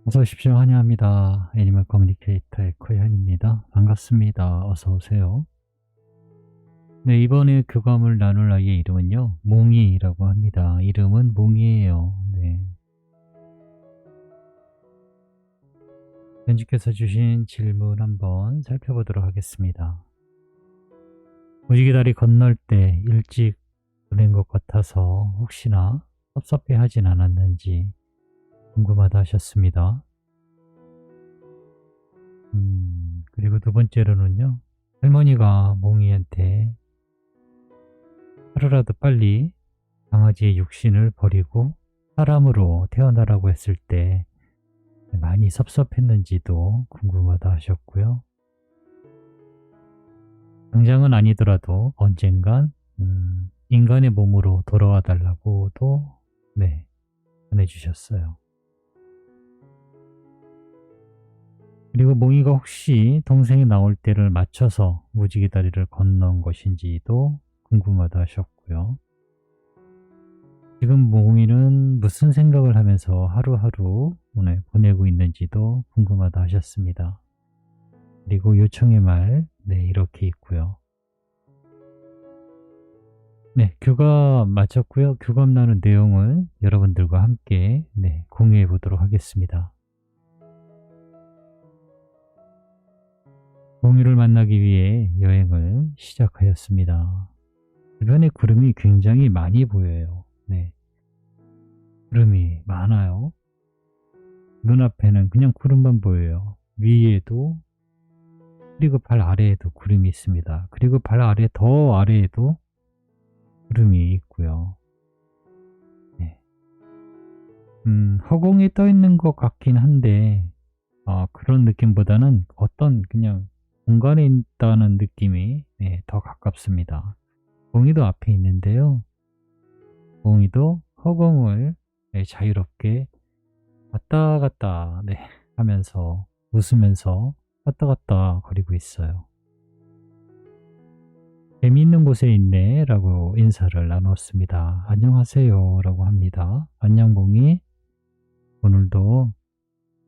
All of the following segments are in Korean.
어서 오십시오. 환영합니다. 애니멀 커뮤니케이터의 코현입니다. 반갑습니다. 어서 오세요. 네, 이번에 교감을 나눌 아이의 이름은요, 몽이라고 합니다. 이름은 몽이에요. 네. 편집께서 주신 질문 한번 살펴보도록 하겠습니다. 무지개 다리 건널 때 일찍 보낸 것 같아서 혹시나 섭섭해 하진 않았는지 궁금하다 하셨습니다. 그리고 두 번째로는요, 할머니가 몽이한테 하루라도 빨리 강아지의 육신을 버리고 사람으로 태어나라고 했을 때 많이 섭섭했는지도 궁금하다 하셨고요. 당장은 아니더라도 언젠간 인간의 몸으로 돌아와 달라고도 전해주셨어요. 그리고 몽이가 혹시 동생이 나올 때를 맞춰서 무지개 다리를 건넌 것인지도 궁금하다 하셨고요. 지금 몽이는 무슨 생각을 하면서 하루하루 오늘 보내고 있는지도 궁금하다 하셨습니다. 그리고 요청의 말, 이렇게 있고요. 네, 교감 마쳤고요. 교감 나눈 내용을 여러분들과 함께 공유해 보도록 하겠습니다. 몽이를 만나기 위해 여행을 시작하였습니다. 주변에 구름이 굉장히 많이 보여요. 네, 구름이 많아요. 눈앞에는 그냥 구름만 보여요. 위에도, 그리고 발 아래에도 구름이 있습니다. 그리고 발 아래 더 아래에도 구름이 있고요. 네. 허공에 떠 있는 것 같긴 한데 그런 느낌보다는 어떤 그냥 공간에 있다는 느낌이 더 가깝습니다. 몽이도 앞에 있는데요. 몽이도 허공을 자유롭게 왔다 갔다 하면서 웃으면서 왔다 갔다 거리고 있어요. 재미있는 곳에 있네 라고 인사를 나눴습니다. 안녕하세요 라고 합니다. 안녕 몽이, 오늘도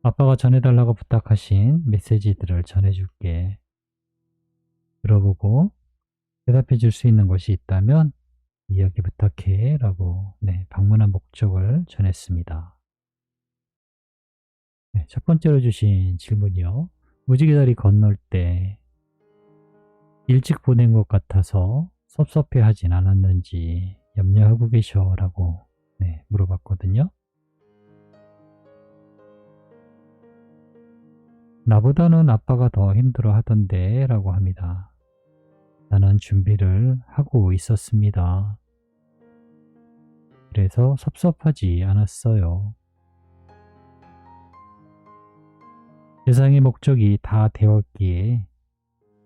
아빠가 전해달라고 부탁하신 메시지들을 전해줄게. 들어보고 대답해 줄 수 있는 것이 있다면 이야기 부탁해 라고 방문한 목적을 전했습니다. 첫 번째로 주신 질문이요. 무지개 다리 건널 때 일찍 보낸 것 같아서 섭섭해 하진 않았는지 염려하고 계셔 라고 물어봤거든요. 나보다는 아빠가 더 힘들어 하던데 라고 합니다. 나는 준비를 하고 있었습니다. 그래서 섭섭하지 않았어요. 세상의 목적이 다 되었기에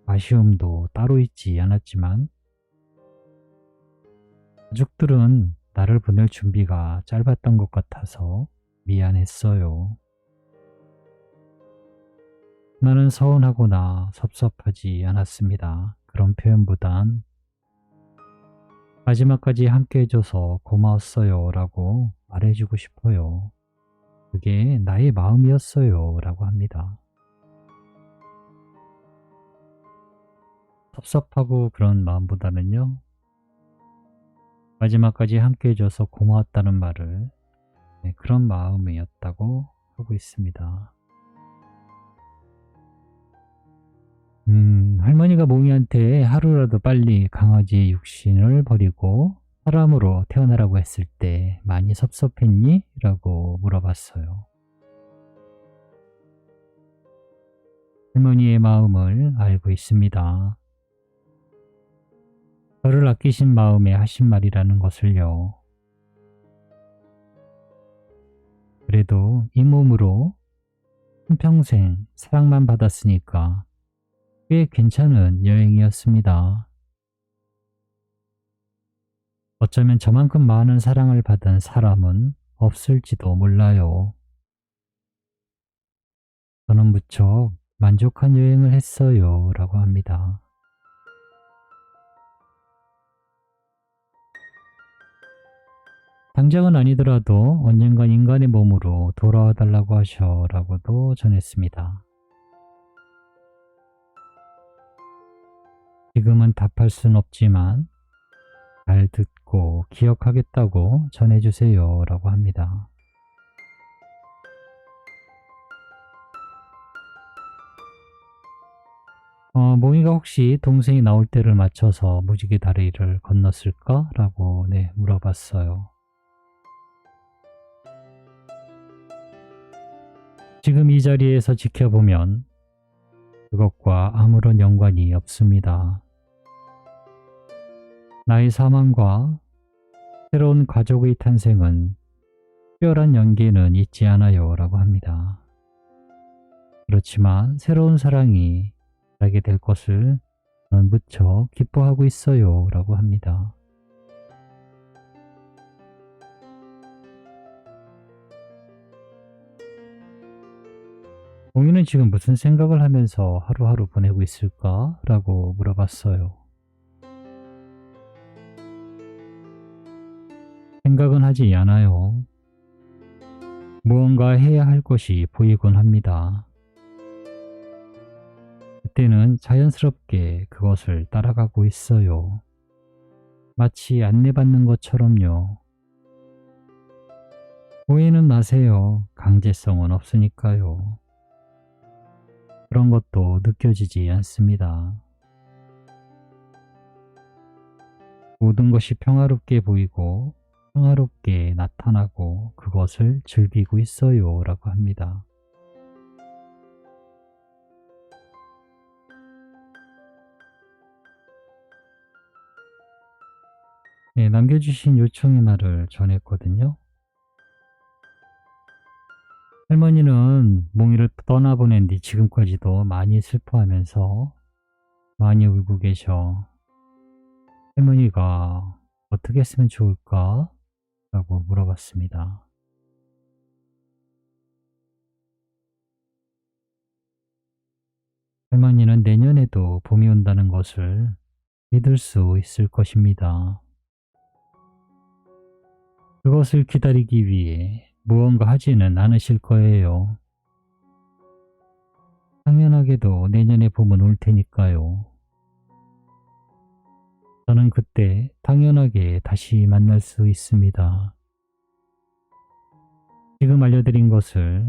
아쉬움도 따로 있지 않았지만 가족들은 나를 보낼 준비가 짧았던 것 같아서 미안했어요. 나는 서운하거나 섭섭하지 않았습니다. 그런 표현보단 마지막까지 함께 해줘서 고마웠어요 라고 말해주고 싶어요. 그게 나의 마음이었어요 라고 합니다. 섭섭하고 그런 마음보다는요, 마지막까지 함께 해줘서 고마웠다는 말을 그런 마음이었다고 하고 있습니다. 할머니가 몽이한테 하루라도 빨리 강아지의 육신을 버리고 사람으로 태어나라고 했을 때 많이 섭섭했니? 라고 물어봤어요. 할머니의 마음을 알고 있습니다. 저를 아끼신 마음에 하신 말이라는 것을요. 그래도 이 몸으로 한평생 사랑만 받았으니까 꽤 괜찮은 여행이었습니다. 어쩌면 저만큼 많은 사랑을 받은 사람은 없을지도 몰라요. 저는 무척 만족한 여행을 했어요 라고 합니다. 당장은 아니더라도 언젠간 인간의 몸으로 돌아와 달라고 하셔라고도 전했습니다. 지금은 답할 순 없지만 잘 듣고 기억하겠다고 전해주세요 라고 합니다. 몽이가 혹시 동생이 나올 때를 맞춰서 무지개 다리를 건넜을까? 라고 물어봤어요. 지금 이 자리에서 지켜보면 그것과 아무런 연관이 없습니다. 나의 사망과 새로운 가족의 탄생은 특별한 연계는 있지 않아요 라고 합니다. 그렇지만 새로운 사랑이 나게 될 것을 저는 무척 기뻐하고 있어요 라고 합니다. 몽이는 지금 무슨 생각을 하면서 하루하루 보내고 있을까? 라고 물어봤어요. 생각은 하지 않아요. 무언가 해야 할 것이 보이곤 합니다. 그때는 자연스럽게 그것을 따라가고 있어요. 마치 안내받는 것처럼요. 오해는 마세요. 강제성은 없으니까요. 그런 것도 느껴지지 않습니다. 모든 것이 평화롭게 보이고 평화롭게 나타나고 그것을 즐기고 있어요 라고 합니다. 남겨주신 요청의 말을 전했거든요. 할머니는 몽이를 떠나보낸 뒤 지금까지도 많이 슬퍼하면서 많이 울고 계셔. 할머니가 어떻게 했으면 좋을까? 라고 물어봤습니다. 할머니는 내년에도 봄이 온다는 것을 믿을 수 있을 것입니다. 그것을 기다리기 위해 무언가 하지는 않으실 거예요. 당연하게도 내년에 봄은 올 테니까요. 저는 그때 당연하게 다시 만날 수 있습니다. 지금 알려드린 것을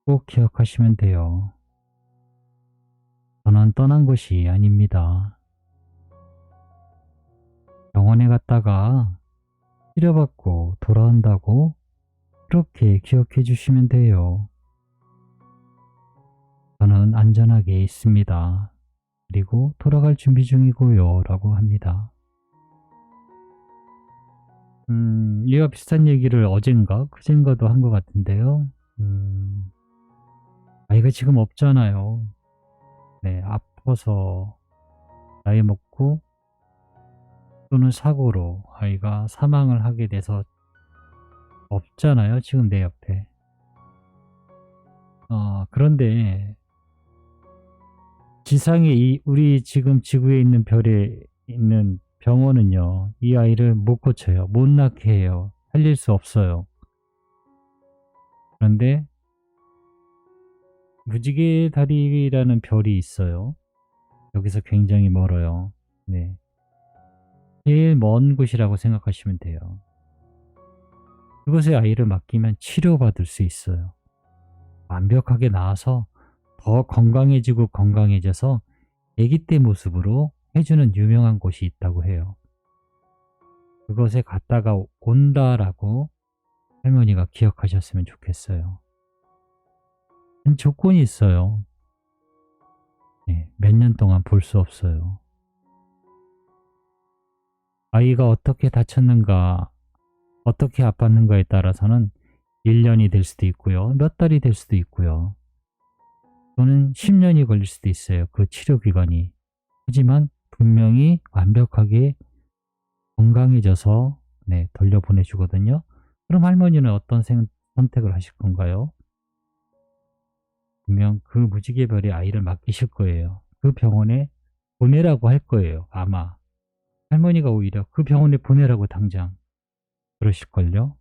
꼭 기억하시면 돼요. 저는 떠난 것이 아닙니다. 병원에 갔다가 치료받고 돌아온다고 그렇게 기억해 주시면 돼요. 저는 안전하게 있습니다. 그리고 돌아갈 준비 중이고요 라고 합니다. 이와 비슷한 얘기를 어젠가 그젠가도 한 것 같은데요. 아이가 지금 없잖아요. 아파서 나이 먹고 또는 사고로 아이가 사망을 하게 돼서 없잖아요. 지금 내 옆에. 그런데 지상에 우리 지금 지구에 있는 별에 있는 병원은요. 이 아이를 못 고쳐요. 못 낳게 해요. 살릴 수 없어요. 그런데 무지개 다리라는 별이 있어요. 여기서 굉장히 멀어요. 제일 먼 곳이라고 생각하시면 돼요. 그곳에 아이를 맡기면 치료받을 수 있어요. 완벽하게 나아서 더 건강해지고 건강해져서 아기 때 모습으로 해주는 유명한 곳이 있다고 해요. 그곳에 갔다가 온다라고 할머니가 기억하셨으면 좋겠어요. 조건이 있어요. 몇 년 동안 볼 수 없어요. 아이가 어떻게 다쳤는가, 어떻게 아팠는가에 따라서는 1년이 될 수도 있고요. 몇 달이 될 수도 있고요. 또는 10년이 걸릴 수도 있어요. 그 치료 기간이. 하지만 분명히 완벽하게 건강해져서 돌려보내주거든요. 그럼 할머니는 어떤 선택을 하실 건가요? 분명 그 무지개별의 아이를 맡기실 거예요. 그 병원에 보내라고 할 거예요. 아마. 할머니가 오히려 그 병원에 보내라고 당장 그러실걸요?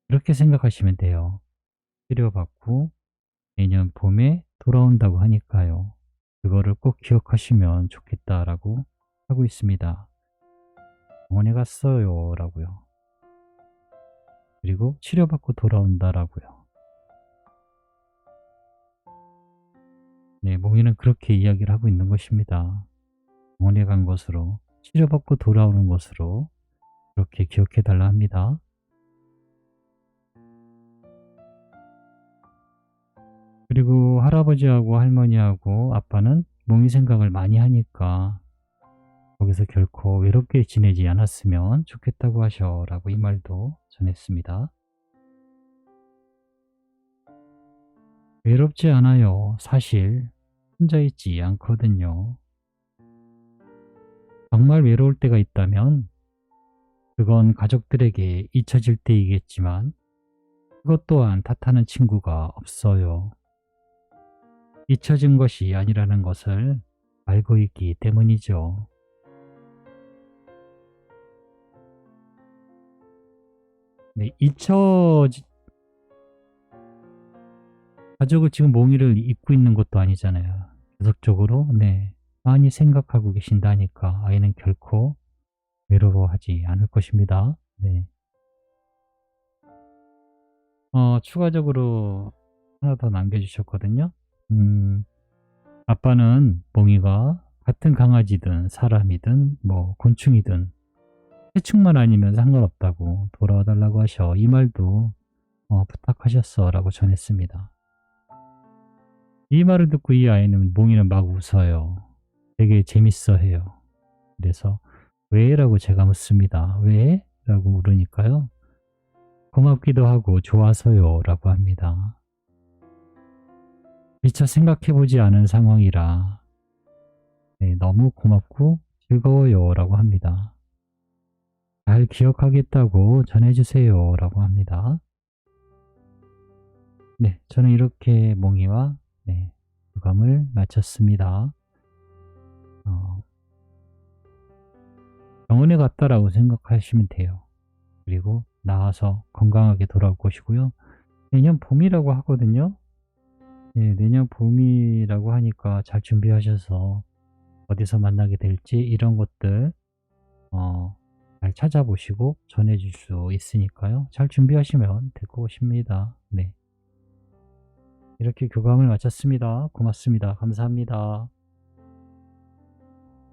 이렇게 생각하시면 돼요. 치료받고 내년 봄에 돌아온다고 하니까요. 그거를 꼭 기억하시면 좋겠다라고 하고 있습니다. 병원에 갔어요 라고요. 그리고 치료받고 돌아온다라고요. 네, 몽이는 그렇게 이야기를 하고 있는 것입니다. 병원에 간 것으로, 치료받고 돌아오는 것으로 그렇게 기억해 달라 합니다. 그리고 할아버지하고 할머니하고 아빠는 몽이 생각을 많이 하니까 거기서 결코 외롭게 지내지 않았으면 좋겠다고 하셔라고 이 말도 전했습니다. 외롭지 않아요. 사실 혼자 있지 않거든요. 정말 외로울 때가 있다면 그건 가족들에게 잊혀질 때이겠지만 그것 또한 탓하는 친구가 없어요. 잊혀진 것이 아니라는 것을 알고 있기 때문이죠. 네, 가족을 지금 몽이를 잊고 있는 것도 아니잖아요. 계속적으로, 네, 많이 생각하고 계신다니까 아이는 결코 외로워하지 않을 것입니다. 네. 추가적으로 하나 더 남겨주셨거든요. 음, 아빠는 몽이가 같은 강아지든 사람이든 뭐 곤충이든 해충만 아니면 상관없다고 돌아와 달라고 하셔. 이 말도 부탁하셨어 라고 전했습니다. 이 말을 듣고 이 아이는 몽이는 막 웃어요. 되게 재밌어 해요. 그래서 왜? 라고 제가 묻습니다. 왜? 라고 물으니까요. 고맙기도 하고 좋아서요 라고 합니다. 미처 생각해보지 않은 상황이라 네, 너무 고맙고 즐거워요 라고 합니다. 잘 기억하겠다고 전해주세요 라고 합니다. 네, 저는 이렇게 몽이와 네, 교감을 마쳤습니다. 어, 병원에 갔다라고 생각하시면 돼요. 그리고 나와서 건강하게 돌아올 것이고요. 내년 봄이라고 하거든요. 네, 내년 봄이라고 하니까 잘 준비하셔서 어디서 만나게 될지 이런 것들 어, 잘 찾아보시고 전해줄 수 있으니까요. 잘 준비하시면 될 것입니다. 네, 이렇게 교감을 마쳤습니다. 고맙습니다. 감사합니다.